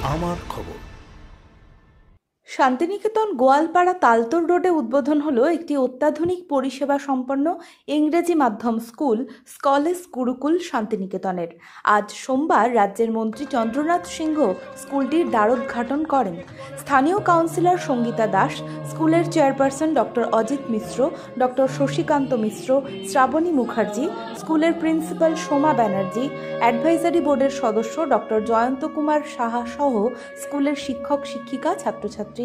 আমার খবর। শান্তিনিকেতন গোয়ালপাড়া তালতর রোডে উদ্বোধন হলো একটি অত্যাধুনিক পরিষেবা সম্পন্ন ইংরেজি মাধ্যম স্কুল স্কলেজ গুরুকুল শান্তিনিকেতনের। আজ সোমবার রাজ্যের মন্ত্রী চন্দ্রনাথ সিংহ স্কুলটির দ্বারোদ্ঘাটন করেন। স্থানীয় কাউন্সিলর সঙ্গীতা দাস, স্কুলের চেয়ারপারসন ডক্টর অজিত মিশ্র, ডক্টর শশীকান্ত মিশ্র, শ্রাবণী মুখার্জি, স্কুলের প্রিন্সিপাল সোমা ব্যানার্জি, অ্যাডভাইজারি বোর্ডের সদস্য ডক্টর জয়ন্ত কুমার সাহা সহ স্কুলের শিক্ষক শিক্ষিকা, ছাত্রছাত্রীরা,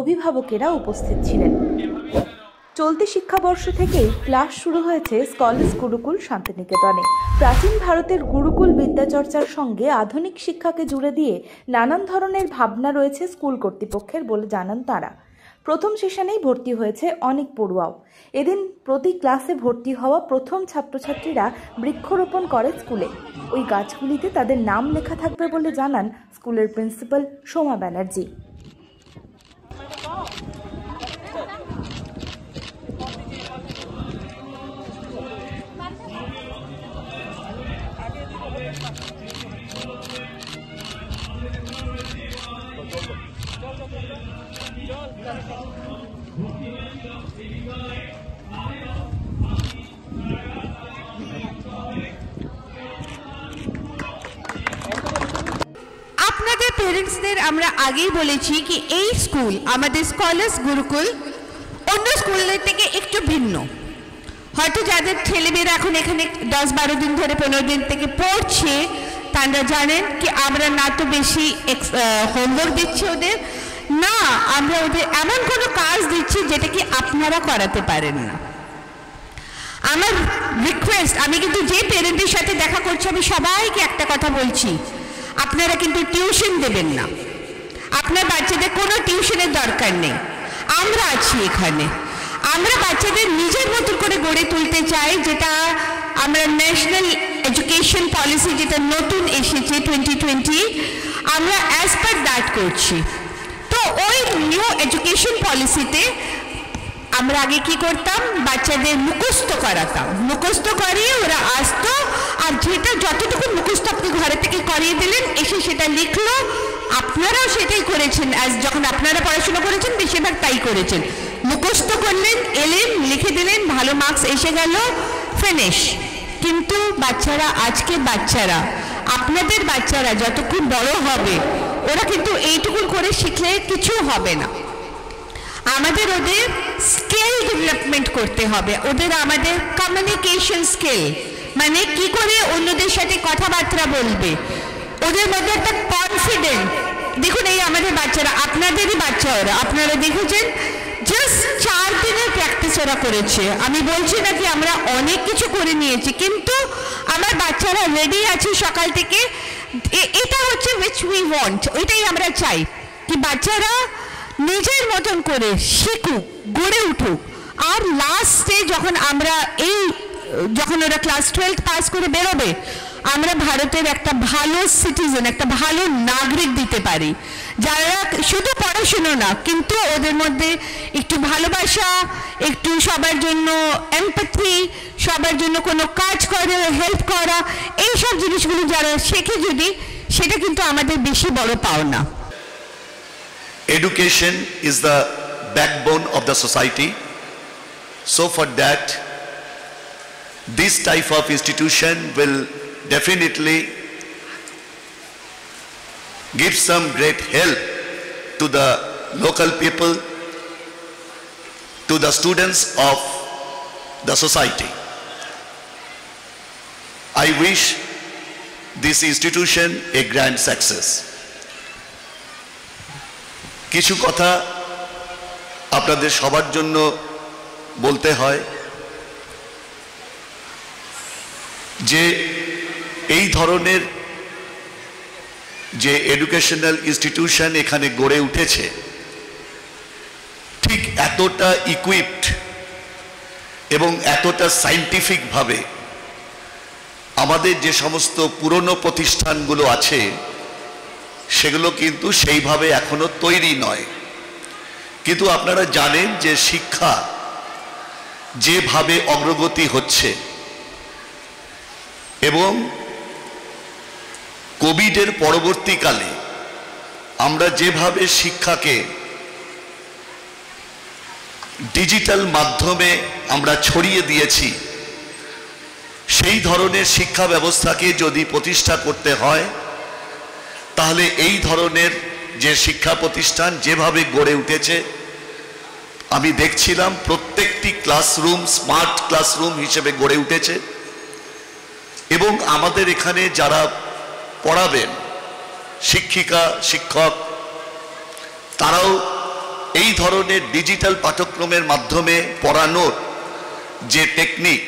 অভিভাবকেরা উপস্থিত ছিলেন। চলতি শিক্ষাবর্ষ থেকেই ক্লাস শুরু হয়েছে স্কলেজ গুরুকুল শান্তিনিকেতনে। প্রাচীন ভারতের গুরুকুল বিদ্যাচর্চার সঙ্গে আধুনিক শিক্ষাকে জুড়ে দিয়ে নানান ধরনের ভাবনা রয়েছে স্কুল কর্তৃপক্ষের বলে জানান তারা। প্রথম সেশনেই ভর্তি হয়েছে অনেক পড়ুয়াও। এদিন প্রতি ক্লাসে ভর্তি হওয়া প্রথম ছাত্রছাত্রীরা বৃক্ষরোপণ করে স্কুলে। ওই গাছগুলিতে তাদের নাম লেখা থাকবে বলে জানান স্কুলের প্রিন্সিপাল সোমা ব্যানার্জি। আপনাদের পেরেন্টসদের আমরা আগেই বলেছি কি এই স্কুল আমাদের স্কলেজ গুরুকুল অন্য স্কুলের থেকে একটু ভিন্ন। হয়তো যাদের ছেলেমেয়েরা এখন এখানে 10-12 দিন ধরে 15 দিন থেকে পড়ছে তারা জানেন কি আমরা না তো বেশি হোমওয়ার্ক দিচ্ছি ওদের, না আমরা ওদের এমন কোনো কাজ দিচ্ছি যেটা কি আপনারা করাতে পারেন না। আমার রিকোয়েস্ট, আমি কিন্তু যে পেরেন্টের সাথে দেখা করছি আমি সবাইকে একটা কথা বলছি, আপনারা কিন্তু টিউশন দেবেন না। আপনার বাচ্চাদের কোনো টিউশনের দরকার নেই, আমরা আছি এখানে। আমরা বাচ্চাদের নিজের মতো করে গড়ে তুলতে চাই, যেটা আমরা ন্যাশনাল এডুকেশন পলিসি যেটা নতুন এসেছে 2020 আমরা অ্যাজ পার দ্যাট করছি। তো ওই নিউ এডুকেশন পলিসিতে আমরা আগে কি করতাম, বাচ্চাদের মুখস্থ করাতাম, মুখস্থ করিয়ে ওরা আসতো আর যেটা যতটুকু মুখস্থ আপনি ঘরে থেকে করিয়ে দিলেন এসে সেটা লিখলো। আপনারাও সেটাই করেছেন, যখন আপনারা পড়াশোনা করেছেন বেশিরভাগ তাই করেছেন, মুখস্থ করলেন, এলেন, লিখে দিলেন, ভালো মার্কস এসে গেল, ফিনিশ। কিন্তু বাচ্চারা, আজকে বাচ্চারা, আপনাদের বাচ্চারা যতক্ষণ বড় হবে ওরা কিন্তু এইটুকু করে শিখলে কিছু হবে না। আমাদের ওদের স্কিল ডেভেলপমেন্ট করতে হবে, ওদের আমাদের কমিউনিকেশন স্কিল, মানে কি করে অন্যদের সাথে কথাবার্তা বলবে, ওদের মধ্যে একটা কনফিডেন্ট। দেখুন এই আমাদের বাচ্চারা, আপনাদেরই বাচ্চা ওরা, আপনারা দেখেছেন জাস্ট 4 দিনের প্র্যাকটিস ওরা করেছে। আমি বলছি না কি আমরা অনেক কিছু করে নিয়েছি, কিন্তু আমার বাচ্চারা রেডি আছে সকাল থেকে। এটা হচ্ছে which we want, ওইটাই আমরা চাই কি বাচ্চারা নিজের মতন করে শিখুক, গড়ে উঠুক। আর লাস্টে যখন আমরা যখন ওরা ক্লাস 12 পাস করে বেরোবে আমরা ভারতের একটা ভালো সিটিজেন, একটা ভালো নাগরিক দিতে পারি, যারা শুধু পড়াশুনো না কিন্তু ওদের মধ্যে একটু ভালোবাসা, একটু সবার জন্য এমপ্যাথি, সবার জন্য কোনো কাজ করে হেল্প করা, এইসব জিনিসগুলো যারা শেখে যদি, সেটা কিন্তু আমাদের বেশি বড় পাওনা। Education is the backbone of the society. So for that, this type of institution will definitely give some great help to the local people, to the students of the society. I wish this institution a grand success. কিছু কথা আপনাদের সবার জন্য বলতে হয় যে এই ধরনের যে এডুকেশনাল ইনস্টিটিউশন এখানে গড়ে উঠেছে ঠিক এতটা ইকুইপড এবং এতটা সায়েন্টিফিক ভাবে আমাদের যে সমস্ত পুরনো প্রতিষ্ঠানগুলো আছে সেগুলো কিন্তু সেইভাবে এখনো তৈরি নয়। কিন্তু আপনারা জানেন যে শিক্ষা যেভাবে অগ্রগতি হচ্ছে এবং কোভিডের পরবর্তীকালে আমরা যেভাবে শিক্ষাকে ডিজিটাল মাধ্যমে আমরা ছড়িয়ে দিয়েছি, সেই ধরনের শিক্ষা ব্যবস্থাকে যদি প্রতিষ্ঠা করতে হয়, তাহলে এই ধরনের যে শিক্ষা প্রতিষ্ঠান যেভাবে গড়ে উঠেছে, আমি দেখছিলাম প্রত্যেকটি ক্লাসরুম স্মার্ট ক্লাসরুম হিসেবে গড়ে উঠেছে, এবং আমাদের এখানে যারা পড়াবেন শিক্ষিকা শিক্ষক, তারাও এই ধরনের ডিজিটাল পাঠ্যক্রমের মাধ্যমে পড়ানোর যে টেকনিক,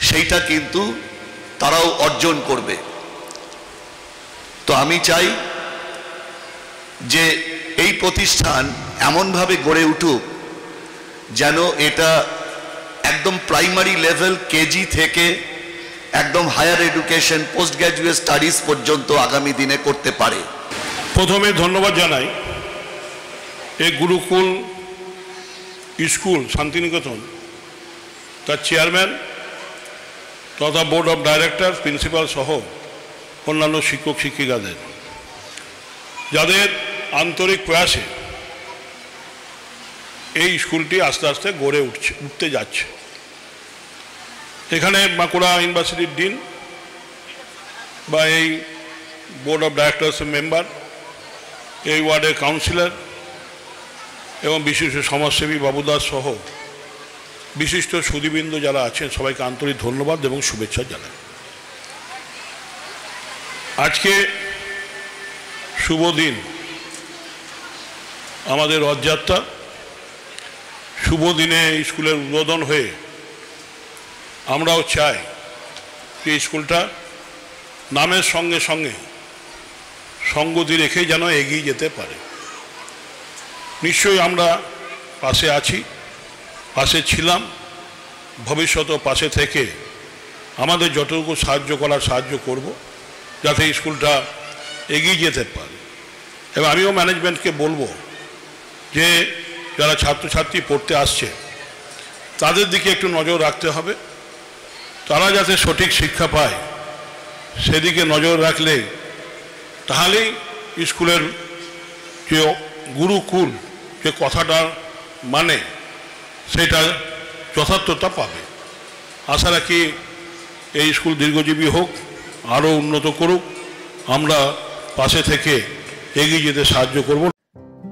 সেইটা কিন্তু তারাও অর্জন করবে। তো আমি চাই যে এই প্রতিষ্ঠান এমনভাবে গড়ে উঠুক যেন এটা একদম প্রাইমারি লেভেল কেজি থেকে একদম higher education post graduate studies পর্যন্ত আগামী দিনে করতে পারে। প্রথমে ধন্যবাদ জানাই এই গুরুকুল স্কুল শান্তিনিকেতন তার চেয়ারম্যান তথা বোর্ড অফ ডাইরেক্টর, প্রিন্সিপাল সহ অন্যান্য শিক্ষক শিক্ষিকাদের, যাদের আন্তরিক প্রয়াসে এই স্কুলটি আস্তে আস্তে গড়ে উঠতে যাচ্ছে। এখানে বাঁকুড়া ইউনিভার্সিটির ডিন বা এই বোর্ড অফ ডাইরেক্টরসের মেম্বার, এই ওয়ার্ডের কাউন্সিলর এবং বিশিষ্ট সমাজসেবী বাবুদাস সহ বিশিষ্ট সুধীবৃন্দ যারা আছেন, সবাইকে আন্তরিক ধন্যবাদ এবং শুভেচ্ছা জানাই। আজকে শুভ দিন, আমাদের রথযাত্রা। শুভ দিনে স্কুলের উদ্বোধন হয়ে আমরাও চাই যে স্কুলটা নামের সঙ্গে সঙ্গে সঙ্গতি রেখে যেন এগিয়ে যেতে পারে। নিশ্চয়ই আমরা পাশে আছি, পাশে ছিলাম, ভবিষ্যতেও পাশে থেকে আমাদের যতটুকু সাহায্য করার সাহায্য করব, যাতে স্কুলটা এগিয়ে যেতে পারে। এবং আমিও ম্যানেজমেন্টকে বলবো যে যারা ছাত্রছাত্রী পড়তে আসছে তাদের দিকে একটু নজর রাখতে হবে, তারা যাতে সঠিক শিক্ষা পায় সেদিকে নজর রাখলে তাহলেই স্কুলের যে গুরুকুল যে কথাটা মানে সেটা যথার্থতা পাবে। আশা রাখি এই স্কুল দীর্ঘজীবী হোক, আরও উন্নত করুক, আমরা পাশে থেকে এগিয়ে যেতে সাহায্য করব।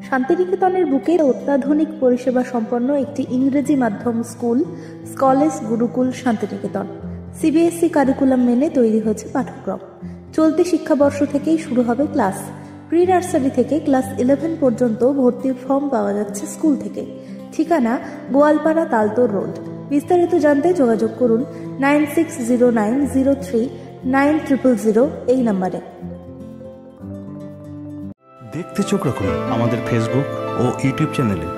শান্তিনিকেতনের বুকে অত্যাধুনিক পরিষেবা সম্পন্ন একটি ইংরেজি মাধ্যম স্কুল স্কলেজ গুরুকুল শান্তিনিকেতন। সিবিএসই কারিকুলাম মেনে তৈরি হয়েছে পাঠ্যক্রম। চলতি শিক্ষাবর্ষ থেকেই শুরু হবে ক্লাস। প্রি নার্সারি থেকে ক্লাস 11 পর্যন্ত ভর্তির ফর্ম পাওয়া যাচ্ছে স্কুল থেকে। ঠিকানা গোয়ালপাড়া তালতোর রোড। বিস্তারিত জানতে যোগাযোগ করুন 9609039000 এই নম্বরে। দেখতে চোখ রাখুন আমাদের ফেসবুক ও ইউটিউব চ্যানেলে।